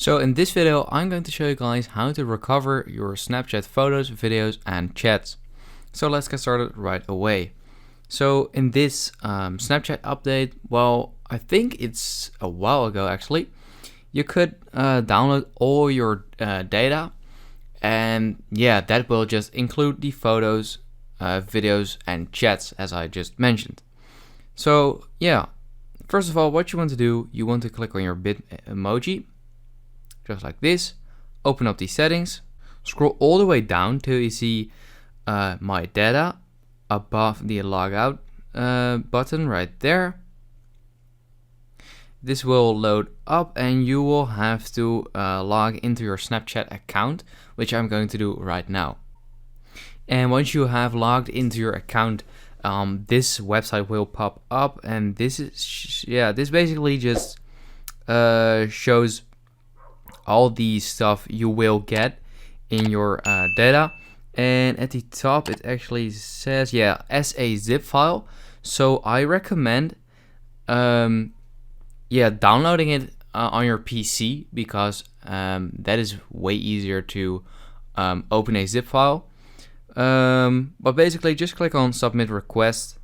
So in this video, I'm going to show you guys how to recover your Snapchat photos, videos, and chats. So let's get started right away. So in this Snapchat update, well, I think it's a while ago actually, you could download all your data, and yeah, that will just include the photos, videos, and chats as I just mentioned. So yeah, first of all, what you want to do, you want to click on your Bitmoji, just like this. Open up the settings, scroll all the way down till you see my data above the logout button right there. This will load up and you will have to log into your Snapchat account, which I'm going to do right now. And once you have logged into your account, this website will pop up, and this is this basically just shows all the stuff you will get in your data. And at the top it actually says as a zip file. So I recommend downloading it on your PC, because that is way easier to open a zip file. But basically just click on submit request,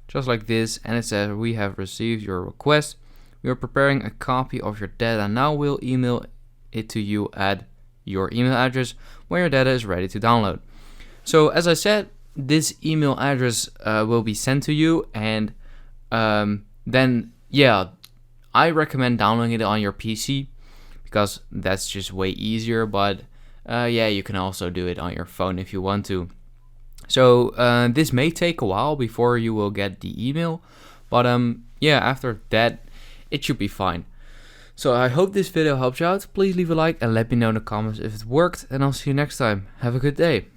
just like this, and it says we have received your request. We are preparing a copy of your data. Now we'll email it to you at your email address when your data is ready to download. So as I said, this email address will be sent to you, and then I recommend downloading it on your PC because that's just way easier, but you can also do it on your phone if you want to. So this may take a while before you will get the email, but after that it should be fine. So I hope this video helped you out. Please leave a like and let me know in the comments if it worked, and I'll see you next time. Have a good day.